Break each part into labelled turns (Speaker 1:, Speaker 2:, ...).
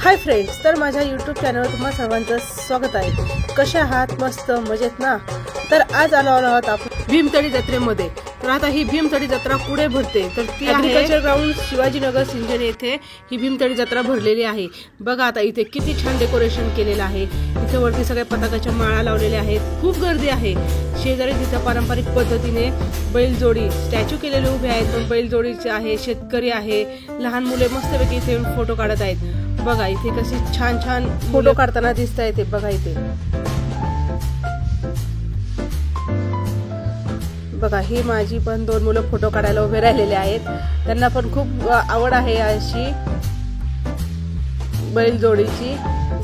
Speaker 1: Hi friends, तर माझ्या YouTube चॅनलवर तुम्हा सर्वांचं स्वागत आहे। कशा आहात? मस्त मजेत ना? तर आज आलो आहोत आपण भीमतडी जत्रेमध्ये। तर आता ही भीमतडी जत्रा पुढे भरते, तर ती ॲग्रिकल्चर ग्राउंड शिवाजीनगर सिंचन येथे ही भीमतडी जत्रा भरलेली आहे। बघा आता इथे किती छान डेकोरेशन केलेलं आहे। इथे वरती सगळ्या पताकाच्या माळा लावलेल्या आहेत, खूप गर्दी आहे। शेजारी तिथे पारंपरिक पद्धतीने बैलजोडी स्टॅच्यू केलेले उभे आहेत, पण बैलजोडीचे आहे, शेतकरी आहे, लहान मुले मस्तपैकी इथे फोटो काढत आहेत। बघा इथे कसे छान छान फोटो काढताना दिसत आहेत। बघा इथे बघा, ही माझी पण दोन मुलं फोटो काढायला उभे राहिलेले आहेत। त्यांना पण खूप आवड आहे अशी बैलजोडीची।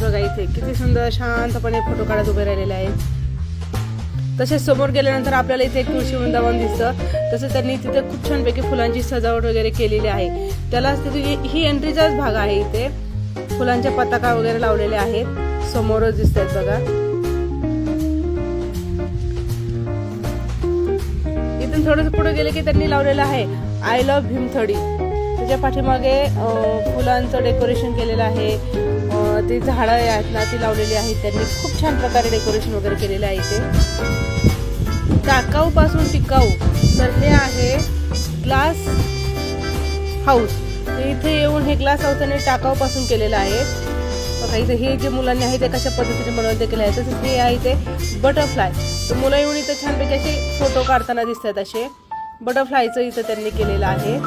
Speaker 1: बघा इथे किती सुंदर शांतपणे फोटो काढत उभे राहिलेले आहेत। तसेच समोर गेल्यानंतर आपल्याला इथे एक तुळशी वृंदावन दिसतं। तसं त्यांनी तिथे खूप छानपैकी फुलांची सजावट वगैरे केलेली आहे। त्याला ही एंट्रीचाच भाग आहे। इथे फुलांच्या पताका वगैरे लावलेले आहेत, समोरच दिसत आहेत बघा। इथून थोडंसं पुढे गेले की त्यांनी लावलेलं आहे आय लव्ह भीमतडी। त्याच्या पाठीमागे फुलांचं डेकोरेशन केलेलं आहे। ते झाडं आहेत ना, ती लावलेली आहेत त्यांनी। खूप छान प्रकारे डेकोरेशन वगैरे केलेलं आहे इथे। टाकाऊ पासून टिकाऊ, तर हे आहे ग्लास हाऊस। इथे येऊन हे ग्लास हाऊस त्यांनी टाकाऊ पासून केलेलं आहे। बघा इथे हे जे मुलांनी आहे ते कशा पद्धतीने बनवून केले आहे। तसंच हे आहे ते बटरफ्लाय। तर मुलं येऊन इथे छानपैकी असे फोटो काढताना दिसतात। असे बटरफ्लायचं इथं त्यांनी केलेलं आहे।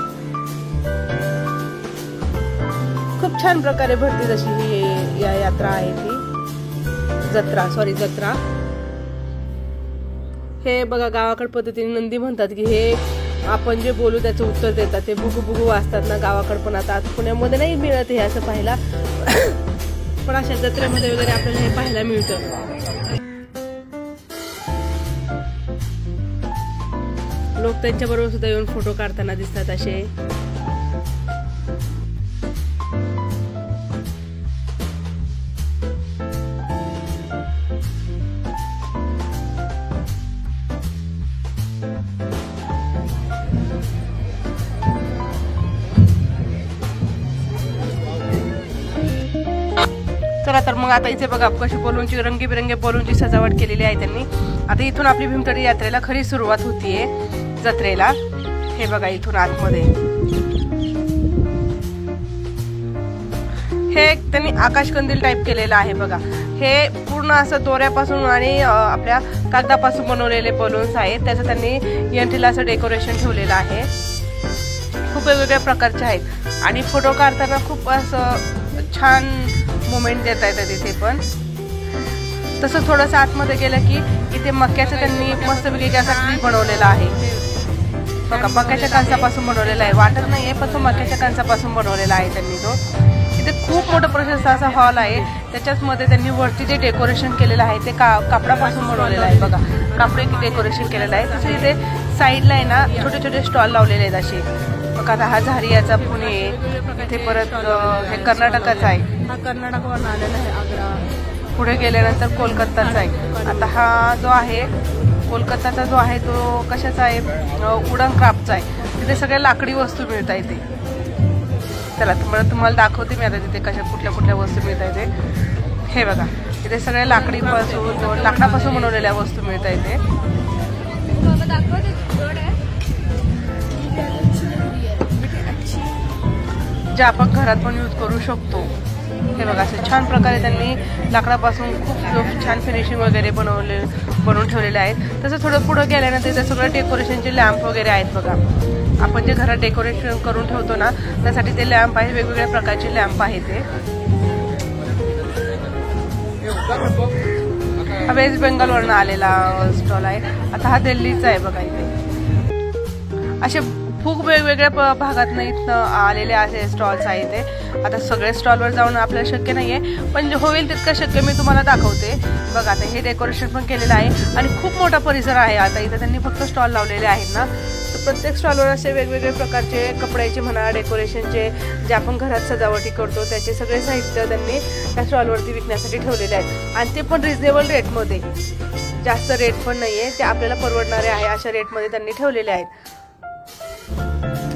Speaker 1: खूप छान प्रकारे भरती जशी ही यात्रा आहे ती जत्रा। हे बघा गावाकड पद्धतीने नंदी म्हणतात की हे आपण जे बोलू त्याचं उत्तर देतात। ते बुगू बुगू वाजतात ना गावाकडे, पण आता पुण्यामध्ये नाही मिळत हे असं पाहायला, पण अशा जत्रेमध्ये वगैरे आपल्याला हे पाहायला मिळतं। लोक त्यांच्या बरोबर सुद्धा येऊन फोटो काढताना दिसतात असे। चला तर मग आता इथे बघा कशी बलूनची रंगीबिरंगी बलूनची सजावट केलेली आहे त्यांनी। आता इथून आपली भीमतडी यात्रेला खरी सुरुवात होतीये जत्रेला। हे बघा इथून आतमध्ये हे त्यांनी आकाशकंदील टाइप केलेलं आहे। बघा हे पूर्ण असं दोऱ्यापासून आणि आपल्या कागदापासून बनवलेले बलून्स आहेत। त्याचं त्यांनी एंट्रीला असं डेकोरेशन ठेवलेलं आहे। खूप वेगवेगळ्या प्रकारचे आहेत आणि फोटो काढताना खूप असं छान मोमेंट देता येतात तिथे पण। तसं थोडंसं आतमध्ये गेलं की इथे मक्याचं त्यांनी मस्तपैकी असा ट्री बनवलेला आहे। बघा मक्याच्या कणसापासून बनवलेला आहे, वाटत नाहीये पण तो मक्याच्या कणसापासून बनवलेला आहे त्यांनी तो। इथे खूप मोठं प्रशस्त असा हॉल आहे। त्याच्याच मध्ये त्यांनी वरती जे डेकोरेशन केलेलं आहे ते कापडापासून बनवलेलं आहे। बघा कापडी डेकोरेशन केलेलं आहे। तसं इथे साईडला आहे ना छोटे छोटे स्टॉल लावलेले आहेत असे। बघा आता हा झारियाचा पुणे, इथे परत हे कर्नाटकाचा आहे, हा कर्नाटकवरून आलेला आहे आग्रा। पुढे गेल्यानंतर कोलकाताचा आहे। आता हा जो आहे कोलकाताचा जो आहे तो कशाचा आहे, वुडन क्राफ्टचा आहे। तिथे सगळ्या लाकडी वस्तू मिळतात इथे। चला तुम्हाला दाखवते मी आता तिथे कुठल्या कुठल्या वस्तू मिळतात इथे। हे बघा इथे सगळ्या लाकडापासून बनवलेल्या वस्तू मिळतात इथे। जे आपण घरात पण यूज करू शकतो। हे बघा असं छान प्रकारे त्यांनी लाकडापासून खूप छान फिनिशिंग वगैरे बनवून ठेवलेले आहेत। तसं थोडं पुढे गेल्यानंतर इथे सगळं डेकोरेशनचे लॅम्प वगैरे आहेत। बघा आपण जे घरात डेकोरेशन करून ठेवतो ना त्यासाठी ते लॅम्प आहे, वेगवेगळ्या प्रकारचे लॅम्प आहेत ते। हा वेस्ट बेंगॉलवरून आलेला स्टॉल आहे। आता हा दिल्लीचा आहे। बघा इथे असे खूप वेगवेगळ्या भागातनं इथं आलेले असे स्टॉल्स आहेत ते। आता सगळे स्टॉलवर जाऊन आपल्याला शक्य नाहीये, पण होईल तितकं शक्य मी तुम्हाला दाखवते। बघा आता हे डेकोरेशन पण केलेलं आहे आणि खूप मोठा परिसर आहे। आता इथं त्यांनी फक्त स्टॉल लावलेले आहेत ना, तर प्रत्येक स्टॉलवर असे वेगवेगळे प्रकारचे कपड्याचे म्हणा, डेकोरेशनचे जे आपण घरात सजावटी करतो त्याचे सगळे साहित्य त्यांनी त्या स्टॉलवरती विकण्यासाठी ठेवलेले आहेत। आणि ते पण रिजनेबल रेटमध्ये, जास्त रेट पण नाहीये, ते आपल्याला परवडणारे आहे अशा रेटमध्ये त्यांनी ठेवलेले आहेत।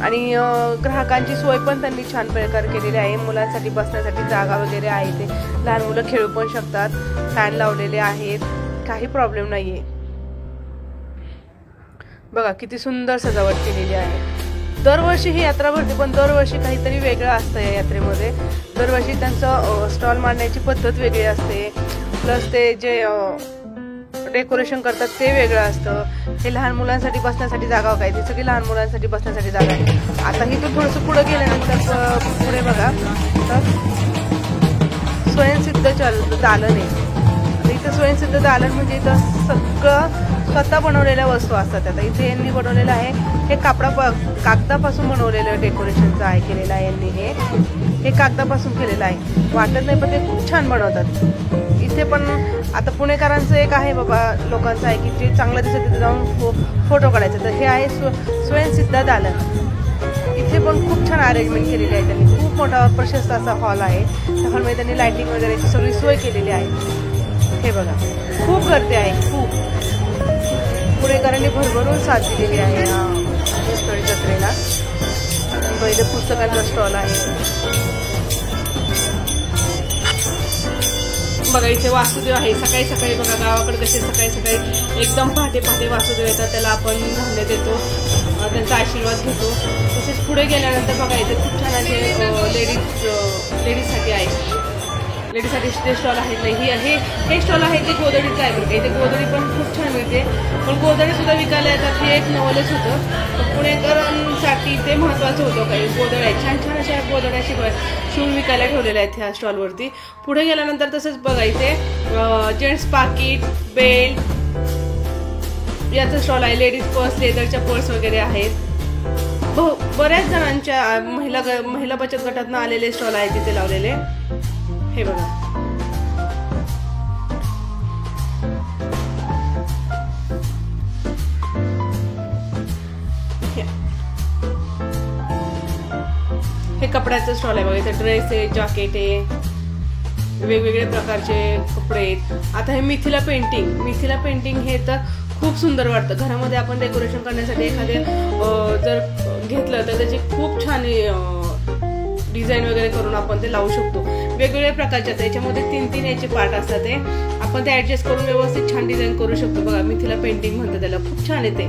Speaker 1: आणि ग्राहकांची सोय पण त्यांनी छान प्रकारे केलेली आहे. मुलांसाठी बसण्यासाठी जागा वगैरे आहे, ते लहान मुलं खेळू पण शकतात. फॅन लावलेले आहेत, काही प्रॉब्लेम नाहीये. बघा किती सुंदर सजावट केलेली आहे. दरवर्षी ही यात्रा भरते, पण दरवर्षी काहीतरी वेगळं असतं या यात्रेमध्ये. दरवर्षी त्यांचं स्टॉल मांडण्याची पद्धत वेगळी असते, प्लस ते जे डेकोरेशन करतात ते वेगळं असतं. हे लहान मुलांसाठी बसण्यासाठी जागा काय, ती सगळी लहान मुलांसाठी बसण्यासाठी जागा आहे. आता ही तो थोडंसं पुढं गेल्यानंतर पुढे बघा तर स्वयंसिद्ध दालन आहे. इथं स्वयंसिद्ध दालन म्हणजे इथं सगळं स्वतः बनवलेल्या वस्तू असतात. आता इथे यांनी बनवलेलं आहे, हे कागदापासून बनवलेलं डेकोरेशनचं आहे केलेलं आहे यांनी. हे कागदापासून केलेलं आहे, वाटत नाही पण ते खूप छान बनवतात. इथे पण आता पुणेकरांचं एक आहे बाबा, लोकांचं आहे की जे चांगलं दिसतं तिथे जाऊन फोटो काढायचं. तर हे आहे स्वयंसिद्ध दालन. इथे पण खूप छान अरेंजमेंट केलेली आहे त्यांनी. खूप मोठा प्रशस्त असा हॉल आहे. त्या हॉलमध्ये त्यांनी लायटिंग वगैरेची सगळी सोय केलेली आहे. हे बघा खूप गर्दी आहे, खूप. पुणेकरांनी भरभरून साथ दिलेली आहे या स्थळी जत्रेला. पहिले पुस्तकांचा स्टॉल आहे. बघा इथे वासुदेव आहे. सकाळी सकाळी बघा गावाकडे कसे सकाळी सकाळी एकदम पहाटे पहाटे वासुदेव येतात, त्याला आपण धान्य देतो, त्यांचा आशीर्वाद घेतो. तसेच पुढे गेल्यानंतर बघा इथे खूप छान असे लेडीजसाठी आहे. लेडीजसाठी ते स्टॉल आहेत. नाही हे स्टॉल आहे ते गोधडीचं आहे बरं का. इथे गोधडी पण खूप छान मिळते, पण गोधडी सुद्धा विकायला येतात. हे एक नवलच होतं, तर पुणेकरांसाठी ते महत्त्वाचं होतं. काही गोधड्या छान छान अशा गोधड्या शिवून विकायला ठेवलेल्या आहेत ह्या स्टॉलवरती. पुढे गेल्यानंतर तसंच बघा इथे जेंट्स पाकिट, बेल्ट याचं स्टॉल आहे. लेडीज पर्स, लेदरच्या पर्स वगैरे आहेत. बऱ्याच जणांच्या महिला बचत गटातून आलेले स्टॉल आहेत तिथे लावलेले. हे बघा हे कपड्याचं स्टॉल आहे बघा. इथे ड्रेस आहे, जॅकेट आहे, वेगवेगळे प्रकारचे कपडे आहेत. आता हे मिथिला पेंटिंग हे तर खूप सुंदर वाटतं. घरामध्ये आपण डेकोरेशन करण्यासाठी एखादे जर घेतलं तर त्याची खूप छान डिझाईन वगैरे करून आपण ते लावू शकतो. वेगवेगळ्या प्रकारच्या त्याच्यामध्ये 3 याचे पार्ट असतात, ते आपण ते ऍडजस्ट करून व्यवस्थित छान डिझाईन करू शकतो. बघा मिथिला पेंटिंग म्हणतात त्याला, खूप छान येते.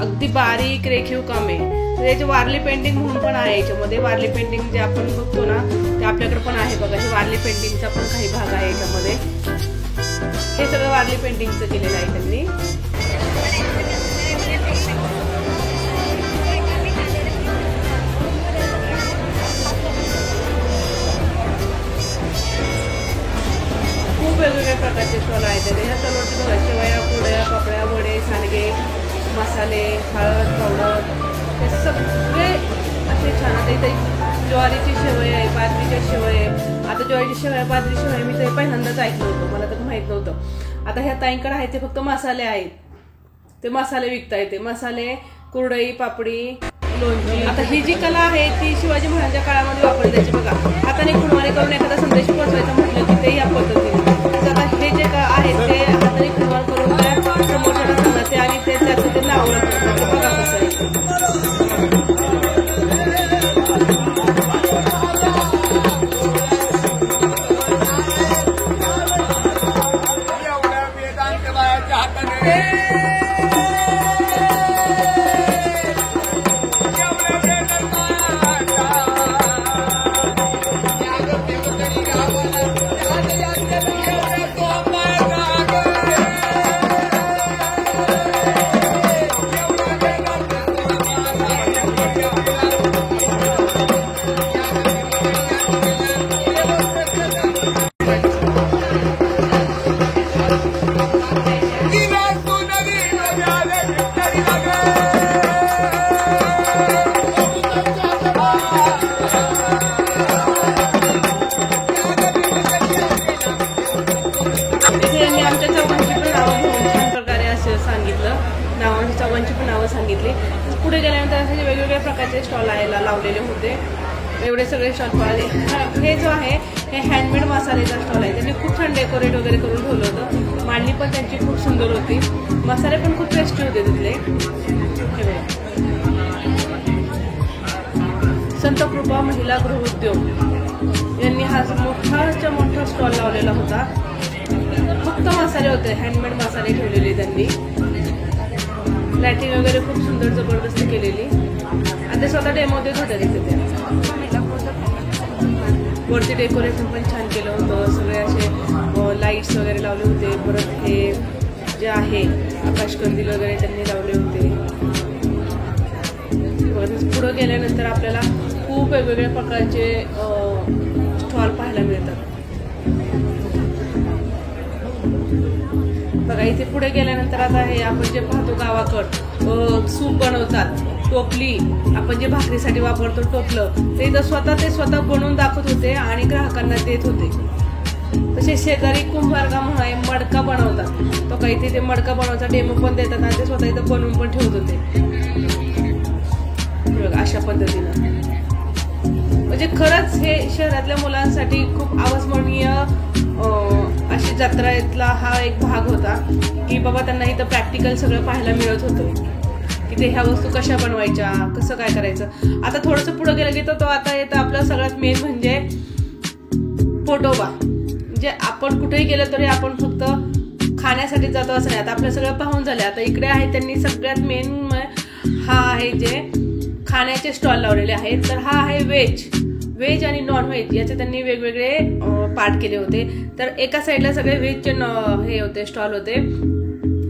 Speaker 1: अगदी बारीक रेखीव काम आहे. तर याचे वारली पेंटिंग म्हणून पण आहे. याच्यामध्ये वारली पेंटिंग जे आपण बघतो ना ते आपल्याकडे पण आहे बघा. हे वारली पेंटिंगचा पण काही भाग आहे याच्यामध्ये. हे सगळं वारली पेंटिंगचं केलेलं आहे त्यांनी. वेगवेगळ्या प्रकारचे स्टॉल आहेत. ह्या स्टॉलवरती बघा शेवया, पोळ्या, पापड्या, वडे, सांडगे, मसाले, हळद पावडर, हे सगळे असे छान. आता इथे ज्वारीची शेवय आहे, बाजरीच्या शेवय आहे. आता ज्वारीची शेवय, बाजरी शेवय मी ते पहिल्यांदाच ऐकलं होतं, मला तर माहित नव्हतं. आता ह्या ताईंकडे आहे ते फक्त मसाले आहेत, ते मसाले विकता येते. मसाले, कुरडई, पापडी, लोणची. आता ही जी कला आहे ती शिवाजी महाराजांच्या काळामध्ये वापरली जायची बघा. हाताने खुणवारी करून एखादा संदेश पोहोचवायचा म्हटलं की ते या पद्धतीने. आता हे जे आहेत ते हाताने खुणवार करून समोरच्याला सांगते आणि ते त्याचं ते नाव बघा कसं आहे. चवांची पण नावं सांगितली. पुढे गेल्यानंतर असे वेगवेगळ्या प्रकारचे स्टॉल लावलेले होते. एवढे सगळे स्टॉल पाहिले. हे जो आहे हे हँडमेड मसाल्याचा स्टॉल आहे. त्यांनी खूप छान डेकोरेट वगैरे करून ठेवलं होतं. मांडणी पण त्यांची खूप सुंदर होती, मसाले पण खूप टेस्टी होते तिथले। हे बघा, संत कृपा महिला गृहोद्योग यांनी हा मोठाच्या मोठा स्टॉल लावलेला होता। फक्त मसाले होते, हँडमेड मसाले ठेवलेले त्यांनी। लाइटिंग वगैरे खूप सुंदर जबरदस्त केलेली आणि ते स्वतः डेमो देत होते तिथे। वरती डेकोरेशन पण छान केलं होतं, सगळे असे लाईट्स वगैरे लावले होते। परत हे जे आहे आकाशकंदील वगैरे त्यांनी लावले होते। पुढे गेल्यानंतर आपल्याला खूप वेगवेगळ्या प्रकारचे स्टॉल पाहायला मिळतात। बघा, इथे पुढे गेल्यानंतर आता हे आपण जे पाहतो गावाकड सूप बनवतात, टोपली आपण जे भाकरीसाठी वापरतो टोपलं, ते स्वतः बनवून दाखवत होते आणि ग्राहकांना देत होते। तसे शेजारी कुंभारगा म्हणून मडका बनवतात, तो काही ते मडका बनवता डेमो पण देतात आणि ते स्वतः इथं बनवून पण ठेवत होते। बघा, अशा पद्धतीनं म्हणजे खरंच हे शहरातल्या मुलांसाठी खूप अविस्मरणीय अशी जत्रेतला हा एक भाग होता की बाबा त्यांना इथं प्रॅक्टिकल सगळं पाहायला मिळत होतं की ते ह्या वस्तू कशा बनवायच्या, कसं काय करायचं। आता थोडंसं पुढे गेलं की तो आता येतं आपलं सगळ्यात मेन म्हणजे पोटोबा। म्हणजे आपण कुठेही गेलं तरी आपण फक्त खाण्यासाठी जातो असं नाही, आता आपलं सगळं पाहून झालं। आता इकडे आहे त्यांनी सगळ्यात मेन हा आहे जे खाण्याचे स्टॉल लावलेले आहेत। तर हा आहे व्हेज आणि नॉन व्हेज याचे त्यांनी वेगवेगळे पार्ट केले होते। तर एका साईडला सगळे व्हेजचे हे होते स्टॉल होते,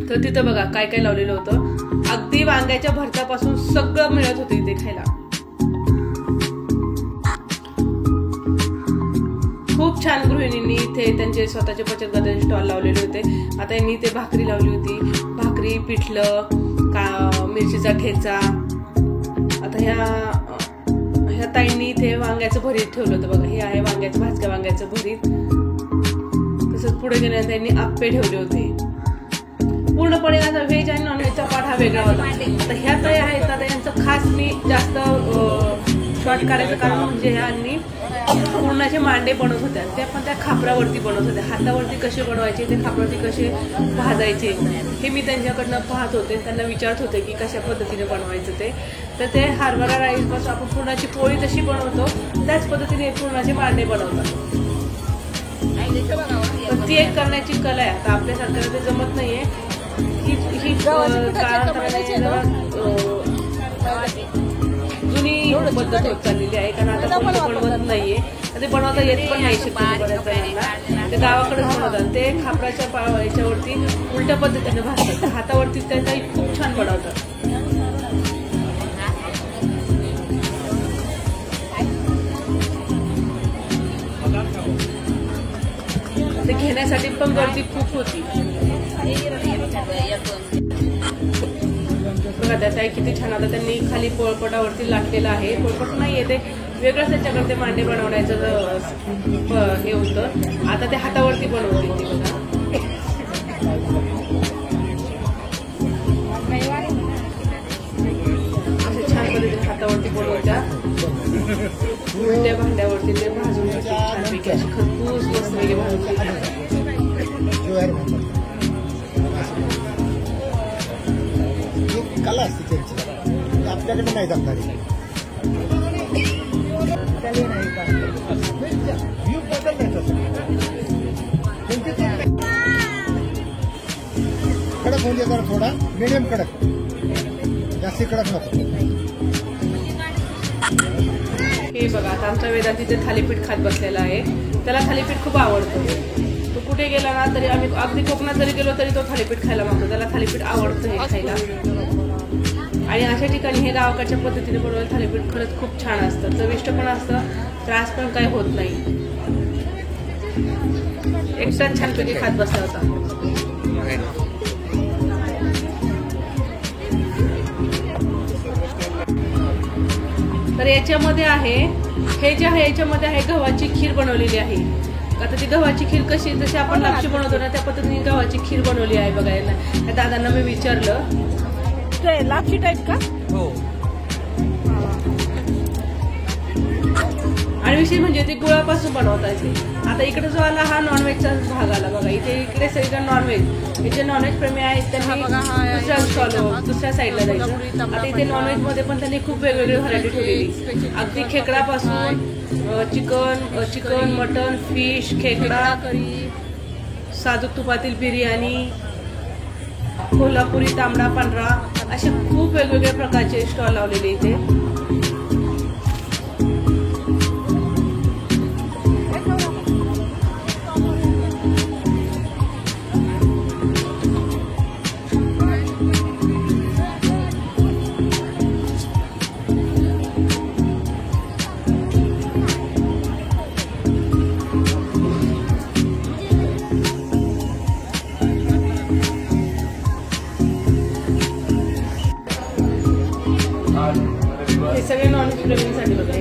Speaker 1: तर तिथं बघा काय काय लावलेलं होतं। अगदी वांग्याच्या भरतापासून सगळं मिळत होतं इथे खायला। खूप छान गृहिणींनी इथे त्यांचे स्वतःचे बचत गटाचे स्टॉल लावलेले होते। आता यांनी इथे भाकरी लावली होती, भाकरी, पिठलं, मिरचीचा ठेचा। आता ह्या ताईंनी इथे वांग्याचं भरीत ठेवलं होतं बघा, हे आहे भाजक्या वांग्याचं भरीत। तसंच पुढे गेल्यानंतर त्यांनी आप्पे ठेवले होते। पूर्णपणे आता व्हेज आणि नॉन व्हेजचा पार्ट हा वेगळा होता। आता ह्या ताई आहेत, आता यांचं खास मी जास्त शॉर्ट काढायचं कारण म्हणजे ह्यांनी पूर्णाचे मांडे बनवत होत्या, ते पण त्या खापरावरती बनवत होत्या। हातावरती कसे बनवायचे, ते खापरावरती कसे भाजायचे हे मी त्यांच्याकडनं पाहत होते, त्यांना विचारत होते की कशा पद्धतीने बनवायचं ते। तर ते हरभरा राईसपासून आपण पूर्णाची पोळी कशी बनवतो त्याच पद्धतीने पूर्णाचे मांडे बनवतात। तर ती एक करण्याची कला आहे। आता आपल्या सरकारला ते जमत नाहीये, ही जुनी पद्धत होत चाललेली आहे, कारण आता कोणी बनवत नाहीये, ते बनवता येत पण नाही शिकवण्याला। ते गावाकडेच बनवतात, ते खापराच्या याच्यावरती उलट्या पद्धतीने भाजतात, हातावरती त्या खूप छान बनवतात। ते घेण्यासाठी पण गर्दी खूप होती। बघा त्या किती छान, आता त्यांनी खाली पोळपटावरती लाटलेलं आहे, पोळपट नाहीये ते वेगळंच त्याच्याकडे ते मांडे बनवण्याचं हे होतं। आता ते हातावरती बनवते ती बघा, असे छान पद्धतीने हातावरती बनवत्या। उलट्या भांड्यावरती ते भाजून छानपैकी अशी खरपूस मस्त वेगळी भाजून
Speaker 2: कला असते त्यांची, आपल्याकडे नाही जमणार। कडक होऊन जरा थोडा मिडियम कडक, जास्ती कडक नको।
Speaker 1: हे बघा, आता आमच्या वेदांत तिथे थालीपीठ खात बसलेला आहे, त्याला थालीपीठ खूप आवडतं। तो कुठे गेला ना तरी आम्ही अगदी कोकणात जरी गेलो तरी तो थालीपीठ खायला मागतो, त्याला थालीपीठ आवडतं हे खायला। आणि अशा ठिकाणी हे गावाकडच्या पद्धतीने बनवलेलं थालीपीठ खरंच खूप छान असतं, चविष्ट पण असतं, त्रास पण काही होत नाही। एकटाच छानपैकी खात बसला होता। तर याच्यामध्ये आहे हे जे आहे याच्यामध्ये आहे गव्हाची खीर बनवलेली आहे। आता ती गव्हाची खीर कशी, जशी आपण लापशी बनवतो ना त्या पद्धतीने गव्हाची खीर बनवली आहे बघायला। त्या दादांना मी विचारलं, लापशी टाईप का? हो। आणि कशी म्हणजे ती गुळापासून बनवता येते. आता इकडे जो आला हा नॉनव्हेजचा भाग आला बघा. इकडे सगळीकडे नॉनव्हेज, जे नॉनव्हेज प्रेमी आहेत त्यांनी दुसऱ्या स्टॉल दुसऱ्या साईडला जायचं. आता इथे नॉनव्हेज मध्ये पण त्यांनी खूप वेगवेगळी व्हरायटी ठेवलेली. अगदी खेकडापासून चिकन, मटन, फिश, खेकडा, साजूक तुपातील बिर्याणी, कोल्हापुरी तांबडा पांढरा, असे खूप वेगवेगळ्या प्रकारचे स्टॉल लावलेले इथे. हे सगळे नॉनव्हेज प्रेमींसाठी बघा,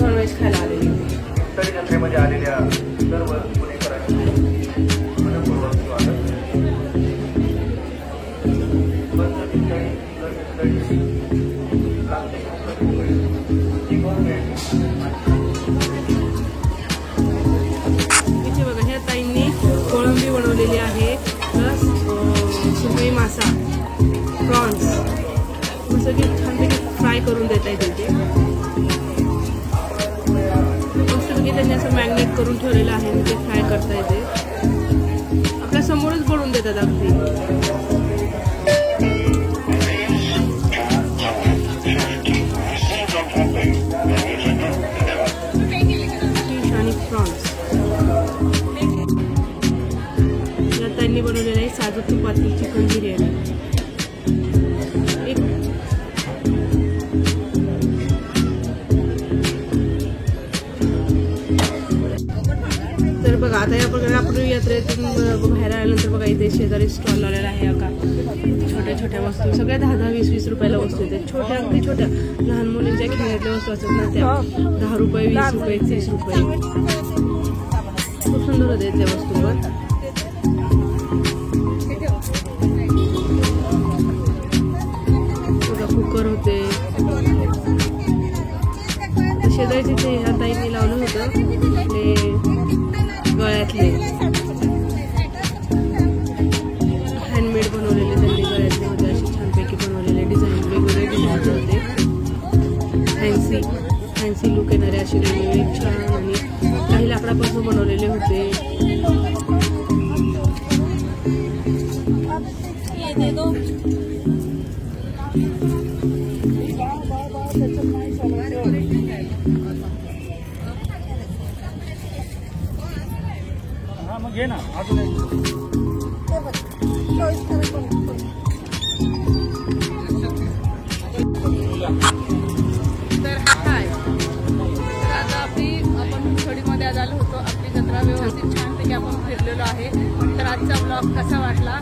Speaker 1: नॉनव्हेज खायला आलेले.
Speaker 3: जत्रेमध्ये आलेल्या सर्व पुणेकरांना मनपूर्वक स्वागत.
Speaker 1: इथे बघा ह्या ताईंनी कोळंबी बनवलेली आहे, प्लस सुरमई मासा, प्रॉन्स सगळी छानपैकी फ्राय करून देत आहे तिथे. मस्तपैकी त्यांनी असं मॅग्नेट करून ठेवलेलं आहे, ते फ्राय करता येते. आपल्या समोरच बनवून देतात अगदी. फिश आणि प्रॉन्स या त्यांनी बनवलेलं आहे. साजूक तुपातील चिकन बिर्याणी. तर बघा आता या प्रकारे आपण यात्रेतून बाहेर आल्यानंतर बघा इथे शेजारी स्टॉल लावलेला आहे. का छोट्या छोट्या वस्तू सगळ्या 10-10, 20-20 रुपयाला वस्तू येतात. छोट्या अगदी छोट्या लहान मुलींच्या खेळातल्या वस्तू असतात ना, त्या 10 रुपये, 20 रुपये, 30 रुपये. खूप सुंदर होते त्या वस्तू पण. कुकर होते शेजारी तिथे ह्या ताईंनी लावलं होतं आपले गळ्यातले हँडमेड बनवलेले. त्यांनी गळ्यातले होते असे छानपैकी बनवलेले डिझाईन, वेगवेगळे डिझाईनचे होते. फॅन्सी लुक येणारे असे वेगवेगळे छान आणि काही लाकडापासून बनवलेले होते.
Speaker 3: घे ना अजून
Speaker 4: तर हाय, तर आता आपण थोडीमध्ये आज आलो होतो. आपली जत्रा व्यवस्थित छानपैकी आपण फिरलेलो आहे. तर आजचा ब्लॉग कसा वाटला